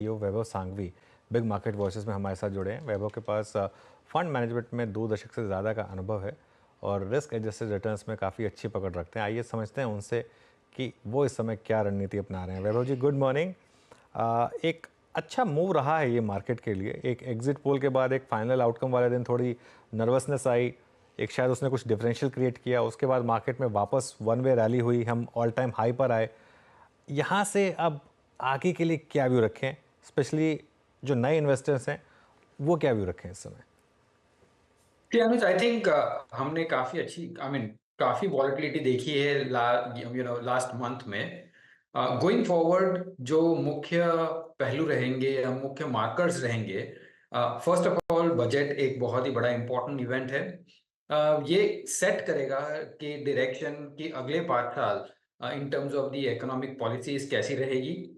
यो वैभव Sanghvi big market voices में हमारे साथ जुड़े हैं। वैभव के पास फंड मैनेजमेंट में 2 दशक से ज़्यादा का अनुभव है और रिस्क एडजस्टेड रिटर्न्स में काफ़ी अच्छी पकड़ रखते हैं। आइए समझते हैं उनसे कि वो इस समय क्या रणनीति अपना रहे हैं। वैभव जी, गुड मॉर्निंग। एक अच्छा मूव रहा है ये मार्केट के लिए। एक एग्जिट पोल के बाद एक फाइनल आउटकम वाले दिन थोड़ी नर्वसनेस आई, एक शायद उसने कुछ डिफरेंशियल क्रिएट किया, उसके बाद मार्केट में वापस वन वे रैली हुई, हम ऑल टाइम हाई पर आए। यहाँ से अब आगे के लिए क्या व्यू रखें, स्पेशली जो नए इन्वेस्टर्स हैं वो क्या व्यू रखें इस समय? अनुज, आई थिंक हमने काफी अच्छी काफी वॉलिटिलिटी देखी है लास्ट मंथ में। गोइंग फॉरवर्ड जो मुख्य पहलू रहेंगे या मुख्य मार्कर्स रहेंगे, फर्स्ट ऑफ ऑल बजट एक बहुत ही बड़ा इंपॉर्टेंट इवेंट है। ये सेट करेगा कि डायरेक्शन की अगले 5 साल इन terms of the economic policies कैसी रहेगी।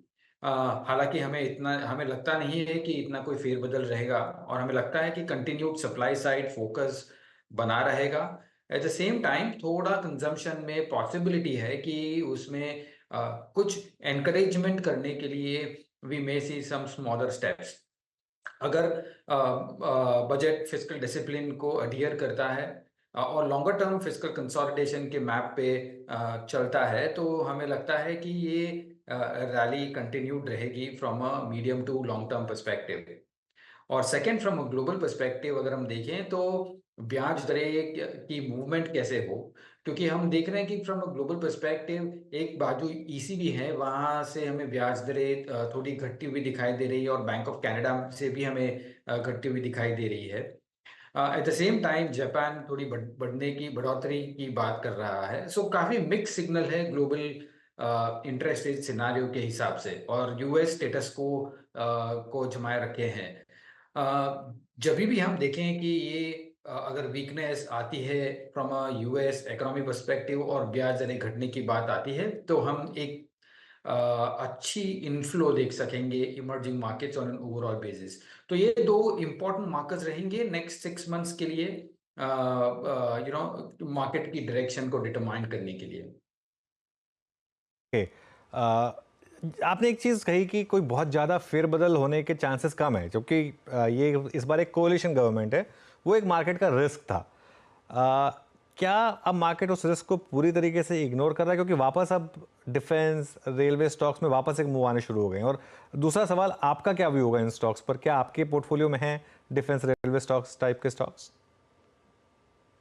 हालांकि हमें लगता नहीं है कि इतना कोई फेरबदल रहेगा, और हमें लगता है कि कंटिन्यूड सप्लाई साइड फोकस बना रहेगा। एट द सेम टाइम थोड़ा कंजम्पशन में पॉसिबिलिटी है कि उसमें कुछ एनकरेजमेंट करने के लिए we may see some smaller steps. अगर बजट फिस्कल डिसिप्लिन को अडियर करता है और लॉन्गर टर्म फिस्कल कंसोलिडेशन के मैप पे चलता है, तो हमें लगता है कि ये रैली कंटिन्यूड रहेगी from a medium to long term perspective. और second, from a global perspective अगर हम देखें तो ब्याज दरें की मूवमेंट कैसे हो, क्योंकि हम देख रहे हैं कि फ्रॉम अ ग्लोबल पर्सपेक्टिव एक बाजू ईसीबी है, वहां से हमें ब्याज दरें थोड़ी घटती हुई दिखाई दे रही है, और बैंक ऑफ कनाडा से भी हमें घटती हुई दिखाई दे रही है। Eight the same time Japan थोड़ी बढ़ोतरी की बात कर रहा है। सो काफी मिक्स सिग्नल है ग्लोबल इंटरेस्ट रेट सिनारियो के हिसाब से, और यूएस स्टेटस को जमाए रखे हैं। जब भी हम देखें कि ये अगर वीकनेस आती है from a US economy perspective और ब्याज दरें घटने की बात आती है, तो हम एक अच्छी इनफ्लो देख सकेंगे emerging markets on an overall basis. तो ये दो इंपॉर्टेंट मार्कर्स रहेंगे नेक्स्ट 6 मंथ्स के लिए, मार्केट की डायरेक्शन को डिटरमाइन करने के लिए। ओके। आपने एक चीज़ कही कि कोई बहुत ज़्यादा फेरबदल होने के चांसेस कम है, क्योंकि ये इस बार एक कोalition गवर्नमेंट है, वो एक मार्केट का रिस्क था। क्या अब मार्केट उस रिस्क को पूरी तरीके से इग्नोर कर रहा है, क्योंकि वापस अब डिफेंस रेलवे स्टॉक्स में वापस एक मूव आने शुरू हो गए हैं? और दूसरा सवाल, आपका क्या व्यू होगा इन स्टॉक्स पर? क्या आपके पोर्टफोलियो में है डिफेंस रेलवे स्टॉक्स टाइप के स्टॉक्स?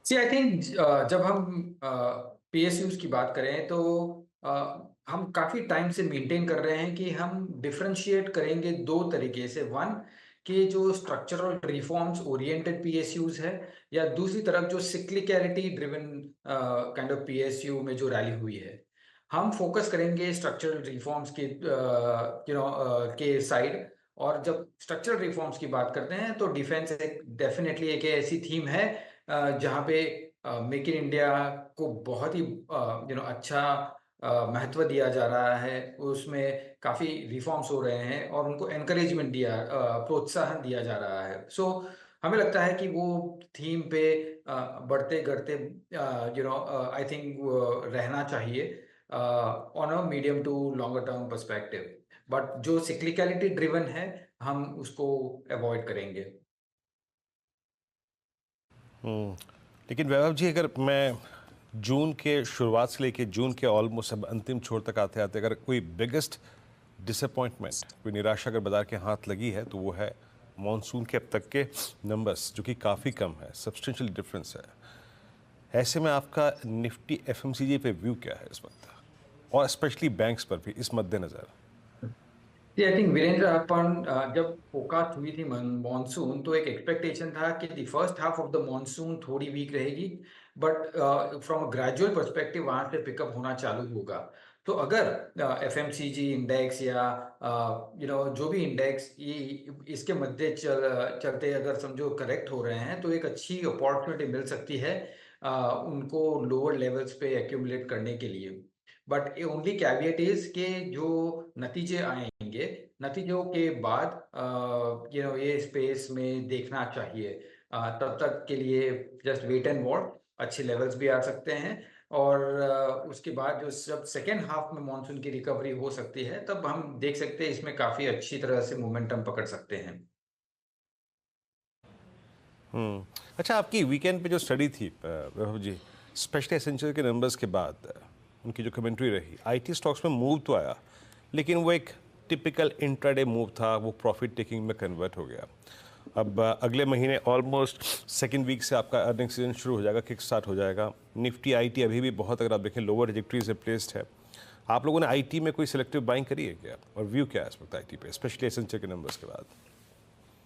सी आई थिंक जब हम पीएसयूज की बात करें तो हम काफी टाइम से मेंटेन कर रहे हैं कि हम डिफरेंशिएट करेंगे दो तरीके से। वन, कि जो स्ट्रक्चरल रिफॉर्म्स ओरिएंटेड पीएसयूज है, या दूसरी तरफ जो cyclicality driven kind of PSU में जो रैली हुई है। हम फोकस करेंगे स्ट्रक्चरल रिफॉर्म्स के के साइड। और जब स्ट्रक्चरल रिफॉर्म्स की बात करते हैं तो डिफेंस एक डेफिनेटली एक ऐसी थीम है जहाँ पे मेक इन इंडिया को बहुत ही अच्छा महत्व दिया जा रहा है। उसमें काफी रिफॉर्म्स हो रहे हैं और उनको एनकरेजमेंट प्रोत्साहन दिया जा रहा है। सो हमें लगता है कि वो थीम पे बढ़ते बढ़ते आई थिंक रहना चाहिए on a medium to longer term perspective. But जो सिक्लिकलिटी ड्रिवन है, हम उसको अवॉइड करेंगे। लेकिन वैभव जी, अगर मैं जून के शुरुआत से लेके जून के ऑलमोस्ट अब अंतिम छोर तक आते आते अगर कोई बिगेस्ट डिसअपॉइंटमेंट, कोई निराशा अगर बाजार के हाथ लगी है, तो वो है मॉनसून के अब तक के नंबर्स, जो कि काफ़ी कम है, सब्सटेंशियल डिफरेंस है। ऐसे में आपका निफ्टी एफएमसीजी पे व्यू क्या है इस वक्त, और स्पेशली बैंक्स पर भी इस मद्देनज़र? जी, आई थिंक वीरेंद्र, अपन जब फोकास्ट हुई थी मॉनसून, तो एक एक्सपेक्टेशन था कि the first half of the monsoon थोड़ी वीक रहेगी, but from a gradual perspective वहां से पिकअप होना चालू होगा। तो अगर एफएमसीजी इंडेक्स या जो भी इंडेक्स ये इसके मध्य चलते अगर समझो करेक्ट हो रहे हैं, तो एक अच्छी अपॉर्चुनिटी मिल सकती है उनको लोअर लेवल्स पे एक्यूमुलेट करने के लिए। बट ओनली कैविएट इज के जो नतीजे आएंगे, नतीजों के बाद ये स्पेस में देखना चाहिए। तब तक के लिए जस्ट वेट एंड वॉच, अच्छे लेवल्स भी आ सकते हैं। और उसके बाद जो जब सेकेंड हाफ में मानसून की रिकवरी हो सकती है, तब हम देख सकते हैं इसमें काफ़ी अच्छी तरह से मोमेंटम पकड़ सकते हैं। अच्छा, आपकी वीकेंड पे जो स्टडी थी वैभव जी, स्पेशली एसेंशियल के नंबर्स के बाद उनकी जो कमेंट्री रही, आईटी स्टॉक्स में मूव तो आया, लेकिन वो एक टिपिकल इंट्राडे मूव था, वो प्रॉफिट टेकिंग में कन्वर्ट हो गया। अब अगले महीने ऑलमोस्ट सेकेंड वीक से आपका अर्निंग सीजन शुरू हो जाएगा, किक स्टार्ट हो जाएगा। निफ्टी आईटी अभी भी बहुत, अगर आप देखें, लोअर ट्रैजेक्टरी से प्लेस्ड है। आप लोगों ने आईटी में कोई सिलेक्टिव बाइंग करी है क्या, और व्यू क्या है इस वक्त आईटी पे, स्पेशली एसेंशियल के नंबर्स के बाद?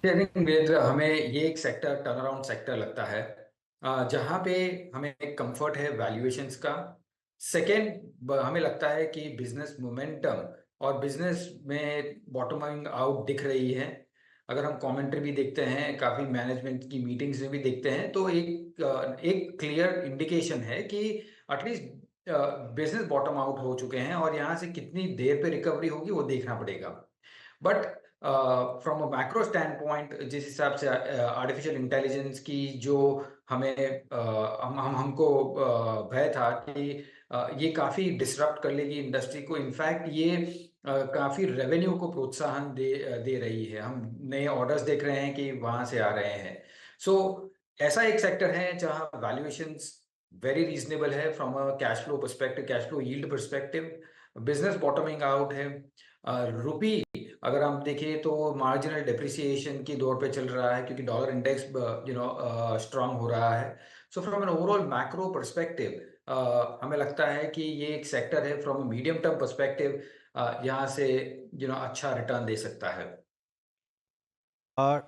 आई थिंक वेद, हमें ये एक सेक्टर टर्न अराउंड सेक्टर लगता है, जहाँ पे हमें एक कंफर्ट है वैल्यूएशंस का। सेकेंड, हमें लगता है कि बिजनेस मोमेंटम और बिजनेस में बॉटमिंग आउट दिख रही है। अगर हम कमेंट्री भी देखते हैं, काफ़ी मैनेजमेंट की मीटिंग्स में भी देखते हैं, तो एक क्लियर इंडिकेशन है कि एटलीस्ट बिजनेस बॉटम आउट हो चुके हैं, और यहाँ से कितनी देर पे रिकवरी होगी वो देखना पड़ेगा। But from a macro stand point, जिस हिसाब से आर्टिफिशियल इंटेलिजेंस की जो हमें हमको भय था कि ये काफ़ी डिसरप्ट कर लेगी इंडस्ट्री को, इनफैक्ट ये काफ़ी रेवेन्यू को प्रोत्साहन दे रही है। हम नए ऑर्डर्स देख रहे हैं कि वहाँ से आ रहे हैं। सो ऐसा एक सेक्टर है जहाँ वैल्यूएशंस वेरी रीजनेबल है from a cash flow perspective, cash flow yield perspective. Business bottoming out है। रुपी अगर हम देखें तो मार्जिनल डेप्रिसिएशन की दौर पे चल रहा है, क्योंकि डॉलर इंडेक्स स्ट्रांग हो रहा है। So from an overall macro perspective हमें लगता है कि ये एक सेक्टर है फ्रॉम मीडियम टर्म पर्सपेक्टिव, यहाँ से अच्छा रिटर्न दे सकता है। और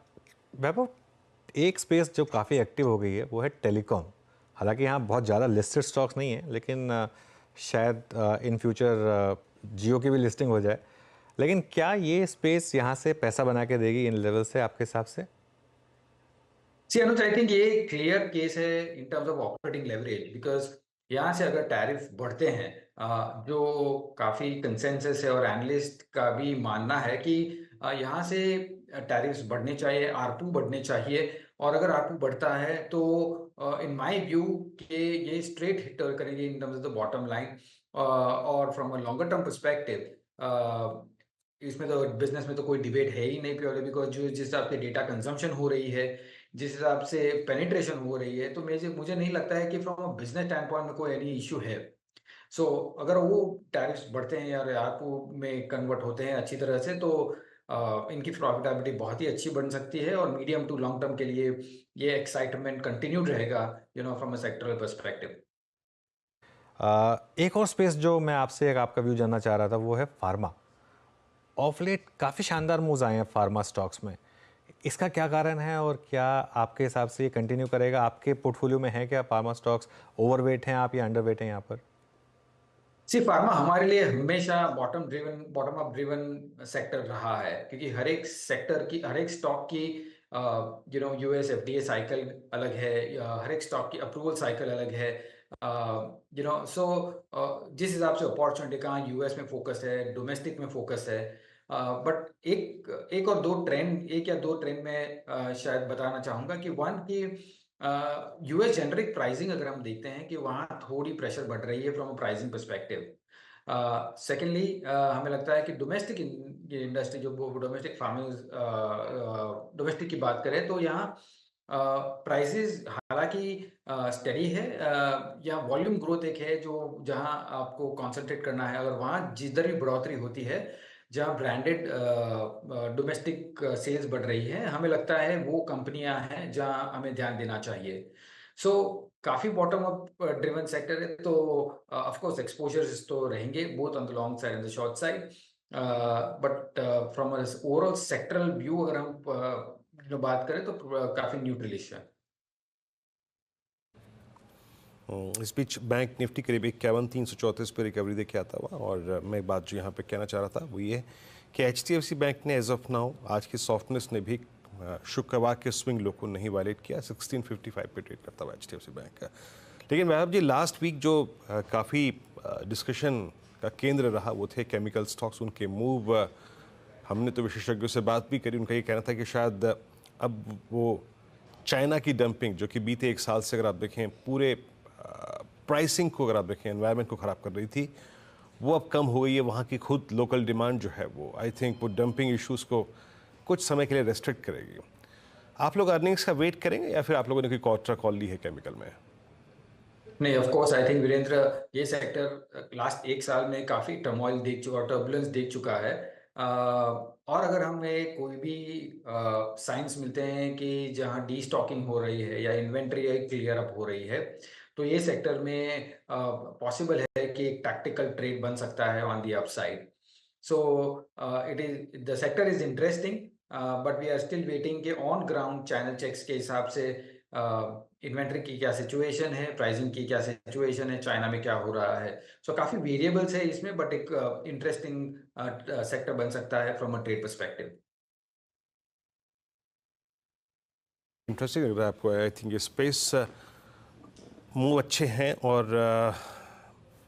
वैभव, एक स्पेस जो काफ़ी एक्टिव हो गई है वो है टेलीकॉम। हालांकि यहाँ बहुत ज़्यादा लिस्टेड स्टॉक्स नहीं है, लेकिन शायद इन फ्यूचर जियो की भी लिस्टिंग हो जाए। लेकिन क्या ये स्पेस यहाँ से पैसा बना के देगी इन लेवल से आपके हिसाब से? सी अनुज, आई थिंक ये क्लियर केस है in terms of operating leverage, because यहाँ से अगर टैरिफ बढ़ते हैं, जो काफ़ी कंसेंसस है और एनालिस्ट का भी मानना है कि यहाँ से टैरिफ्स बढ़ने चाहिए, आरपू बढ़ने चाहिए। और अगर आरपू बढ़ता है तो इन माय व्यू कि ये स्ट्रेट हिट करेंगे in terms of the bottom line. और from a longer term perspective इसमें तो बिजनेस में तो कोई डिबेट है ही नहीं, प्योरली बिकॉज जो जिस हिसाब से डेटा कंजम्पशन हो रही है, जिस हिसाब से पेनिट्रेशन हो रही है, तो मुझे नहीं लगता है कि from a business stand point में कोई एनी इशू है। सो अगर वो टैरिफ्स बढ़ते हैं या आरपू में कन्वर्ट होते हैं अच्छी तरह से, तो इनकी प्रॉफिटेबिलिटी बहुत ही अच्छी बन सकती है, और मीडियम टू लॉन्ग टर्म के लिए ये एक्साइटमेंट कंटिन्यूड रहेगा फ्रॉम अ सेक्टरल पर्सपेक्टिव। एक और स्पेस जो मैं आपसे एक आपका व्यू जानना चाह रहा था वो है फार्मा। ऑफ लेट काफ़ी शानदार मूव्स आए हैं फार्मा स्टॉक्स में। इसका क्या कारण है, और क्या आपके हिसाब से ये कंटिन्यू करेगा? आपके पोर्टफोलियो में है क्या फार्मा स्टॉक्स? ओवरवेट हैं आप या अंडरवेट हैं यहाँ पर? सी फार्मा हमारे लिए हमेशा बॉटम अप ड्रिवन सेक्टर रहा है, क्योंकि हर एक सेक्टर की, हर एक स्टॉक की यूएस एफडीए साइकिल अलग है, या हर एक स्टॉक की अप्रूवल साइकिल अलग है। सो जिस हिसाब से अपॉर्चुनिटी कहाँ यूएस में फोकस है, डोमेस्टिक में फोकस है। बट एक और दो ट्रेंड, एक या दो ट्रेंड में शायद बताना चाहूँगा कि वन की यूएस जेनरिक प्राइसिंग अगर हम देखते हैं कि वहाँ थोड़ी प्रेशर बढ़ रही है from a pricing perspective. Secondly, हमें लगता है कि डोमेस्टिक इंडस्ट्री, जो डोमेस्टिक फार्मिंग, डोमेस्टिक की बात करें तो यहाँ प्राइसेस हालांकि स्टडी है, या वॉल्यूम ग्रोथ एक है जो जहां आपको कंसंट्रेट करना है। अगर वहां जिधर भी बढ़ोतरी होती है, जहां ब्रांडेड डोमेस्टिक सेल्स बढ़ रही है, हमें लगता है वो कंपनियां हैं जहां हमें ध्यान देना चाहिए। सो काफी बॉटम अप ड्रिवन सेक्टर है, तो ऑफ कोर्स एक्सपोजर्स तो रहेंगे both on the long side and the short side. But from overall sectoral view अगर हम बात करें तो काफी न्यूट्रलिश है। इस बीच बैंक निफ्टी करीब 51,334 पे रिकवरी देके आता हुआ। और मैं एक बात जो यहाँ पे कहना चाह रहा था वो ये कि एचडीएफसी बैंक ने एज ऑफ नाउ आज की सॉफ्टनेस ने भी शुक्रवार के स्विंग लो को नहीं वायलेट किया। 1655 पे ट्रेड करता हुआ एचडीएफसी बैंक का। लेकिन वैभव जी, लास्ट वीक जो काफ़ी डिस्कशन का केंद्र रहा वो थे केमिकल स्टॉक्स, उनके मूव। हमने तो विशेषज्ञों से बात भी करी, उनका ये कहना था कि शायद अब वो चाइना की डंपिंग, जो कि बीते एक साल से अगर आप देखें पूरे प्राइसिंग को अगर आप देखें, एनवायरनमेंट को ख़राब कर रही थी, वो अब कम हो गई है। वहाँ की खुद लोकल डिमांड जो है वो आई थिंक वो डंपिंग इश्यूज़ को कुछ समय के लिए रेस्ट्रिक्ट करेगी। आप लोग अर्निंग्स का वेट करेंगे या फिर आप लोगों ने कोई कॉन्ट्रा कॉल ली है केमिकल में? नहीं, of course I think Virendra, ये सेक्टर लास्ट 1 साल में काफ़ी टर्मोइल देख चुका, टर्बुलेंस देख चुका है। और अगर हमें कोई भी साइंस मिलते हैं कि जहाँ डीस्टॉकिंग हो रही है या इन्वेंट्री क्लियर अप हो रही है, तो ये सेक्टर में पॉसिबल है कि एक टैक्टिकल ट्रेड बन सकता है on the upside. So it is the sector is interesting, but we are still waiting कि ऑन ग्राउंड चैनल चेक्स के हिसाब से इन्वेंट्री की क्या सिचुएशन है, प्राइसिंग की क्या सिचुएशन है, चाइना में क्या हो रहा है। सो काफ़ी वेरिएबल्स है इसमें, बट एक इंटरेस्टिंग सेक्टर बन सकता है from a trade perspective. Interesting लग रहा है आपको? आई थिंक ये स्पेस मूव अच्छे हैं और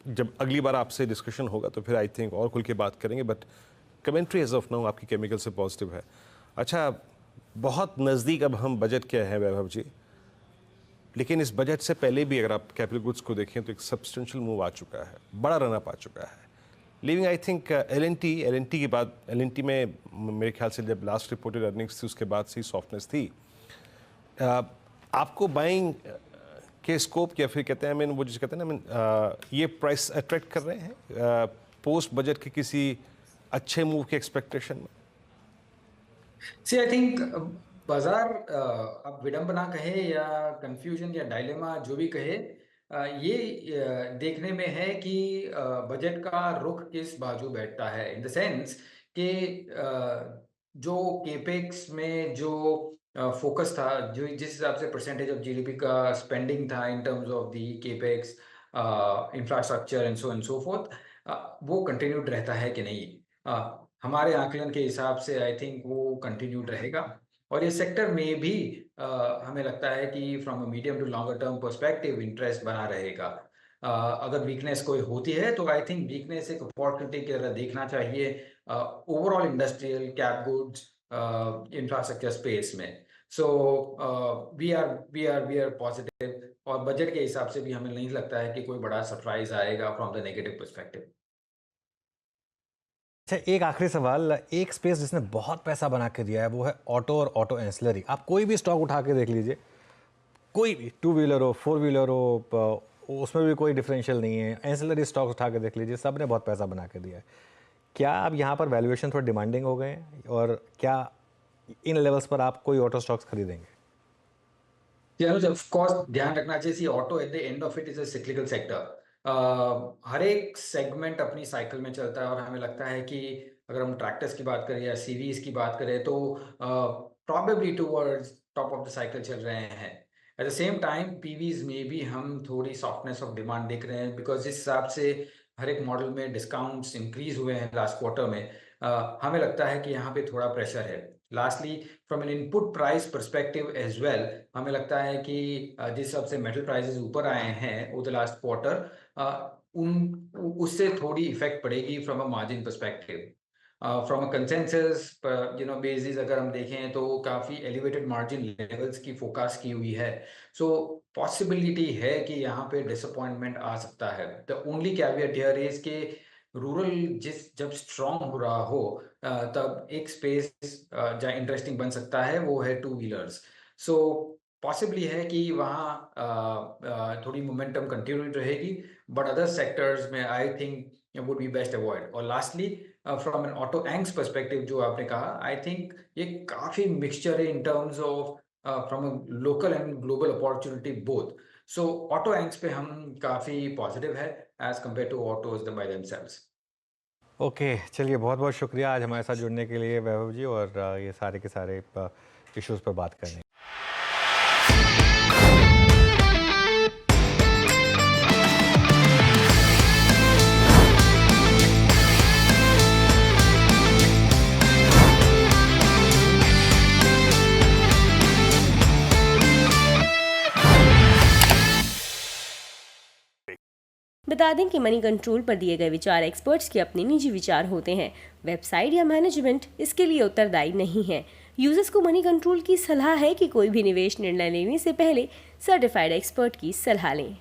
जब अगली बार आपसे डिस्कशन होगा तो फिर आई थिंक और खुल के बात करेंगे, but commentary as of now आपकी केमिकल से पॉजिटिव है। अच्छा, बहुत नज़दीक अब हम बजट के हैं वैभव जी, लेकिन इस बजट से पहले भी अगर आप कैपिटल गुड्स को देखें तो एक सब्सटेंशियल मूव आ चुका है, बड़ा रन अप आ चुका है। लिविंग आई थिंक एल.एन.टी के बाद, एल.एन.टी में मेरे ख्याल से जब लास्ट रिपोर्टेड अर्निंग्स थी उसके बाद से ही सॉफ्टनेस थी। आपको बाइंग के स्कोप या फिर कहते हैं वो जिसे कहते हैं ना ये प्राइस अट्रैक्ट कर रहे हैं पोस्ट बजट के किसी अच्छे मूव के एक्सपेक्टेशन में? सी आई थिंक बाजार, अब विडंबना कहे या कंफ्यूजन या डायलेमा जो भी कहे, ये देखने में है कि बजट का रुख किस बाजू बैठता है, इन द सेंस कि जो केपेक्स में जो फोकस था, जो जिस हिसाब से परसेंटेज ऑफ जीडीपी का स्पेंडिंग था इन terms of the capex, infrastructure and so fourth, वो कंटिन्यूड रहता है कि नहीं। हमारे आकलन के हिसाब से आई थिंक वो कंटिन्यूड रहेगा, और ये सेक्टर में भी हमें लगता है कि from a medium to longer term perspective interest बना रहेगा। अगर वीकनेस कोई होती है तो आई थिंक वीकनेस एक अपॉर्चुनिटी की तरह देखना चाहिए overall industrial, cap goods, infrastructure space में। सो वी आर पॉजिटिव, और बजट के हिसाब से भी हमें नहीं लगता है कि कोई बड़ा सरप्राइज आएगा फ्रॉम द नेगेटिव पर्सपेक्टिव। अच्छा, एक आखिरी सवाल, एक स्पेस जिसने बहुत पैसा बना के दिया है वो है ऑटो और ऑटो एंसिलरी। आप कोई भी स्टॉक उठा के देख लीजिए, कोई भी, 2 व्हीलर हो, 4 व्हीलर हो, उसमें भी कोई डिफरेंशियल नहीं है। एंसिलरी स्टॉक उठा के देख लीजिए, सब ने बहुत पैसा बना के दिया है। क्या अब यहाँ पर वैल्यूएशन थोड़ा डिमांडिंग हो गए हैं, और क्या इन लेवल्स पर आप कोई ऑटो स्टॉक्स खरीदेंगे? ऑफ कोर्स ध्यान रखना चाहिए, auto at the end of it is a cyclical sector. हर एक सेगमेंट अपनी साइकिल में चलता है, और हमें लगता है कि अगर हम ट्रैक्टर्स की बात करें या सीवीज की बात करें तो probably towards top of the cycle चल रहे हैं। एट द सेम टाइम पीवीज में भी हम थोड़ी सॉफ्टनेस ऑफ डिमांड देख रहे हैं, बिकॉज जिस हिसाब से हर एक मॉडल में डिस्काउंट्स इंक्रीज हुए हैं लास्ट क्वार्टर में, हमें लगता है कि यहाँ पे थोड़ा प्रेशर है। Lastly, from an input price perspective as well, हमें लगता है कि जिस हिसाब से मेटल प्राइसेस ऊपर आए हैं ओवर द लास्ट क्वार्टर, उससे थोड़ी इफेक्ट पड़ेगी from a margin perspective. From a consensus basis अगर हम देखें तो काफ़ी एलिवेटेड मार्जिन लेवल्स की फोकास्ट की हुई है। सो पॉसिबिलिटी है कि यहाँ पे डिसअपॉइंटमेंट आ सकता है। The only caveat here is के रूरल जब स्ट्रॉन्ग हो रहा हो, तब एक स्पेस जहाँ इंटरेस्टिंग बन सकता है वो है 2 व्हीलर्स। सो पॉसिबली है कि वहाँ थोड़ी मोमेंटम कंटिन्यू रहेगी, बट अदर सेक्टर्स में I think would be best avoid. और lastly, from an auto ancs perspective जो आपने कहा, आई थिंक ये काफ़ी मिक्सचर है in terms of from a local and global opportunity both. So auto ancs पे हम काफ़ी पॉजिटिव है as compare to autos by themselves. Okay, चलिए, बहुत बहुत शुक्रिया आज हमारे साथ जुड़ने के लिए वैभव जी, और ये सारे के सारे इश्यूज़ पर बात करने। बता दें कि मनी कंट्रोल पर दिए गए विचार एक्सपर्ट्स के अपने निजी विचार होते हैं। वेबसाइट या मैनेजमेंट इसके लिए उत्तरदायी नहीं है। यूजर्स को मनी कंट्रोल की सलाह है कि कोई भी निवेश निर्णय लेने से पहले सर्टिफाइड एक्सपर्ट की सलाह लें।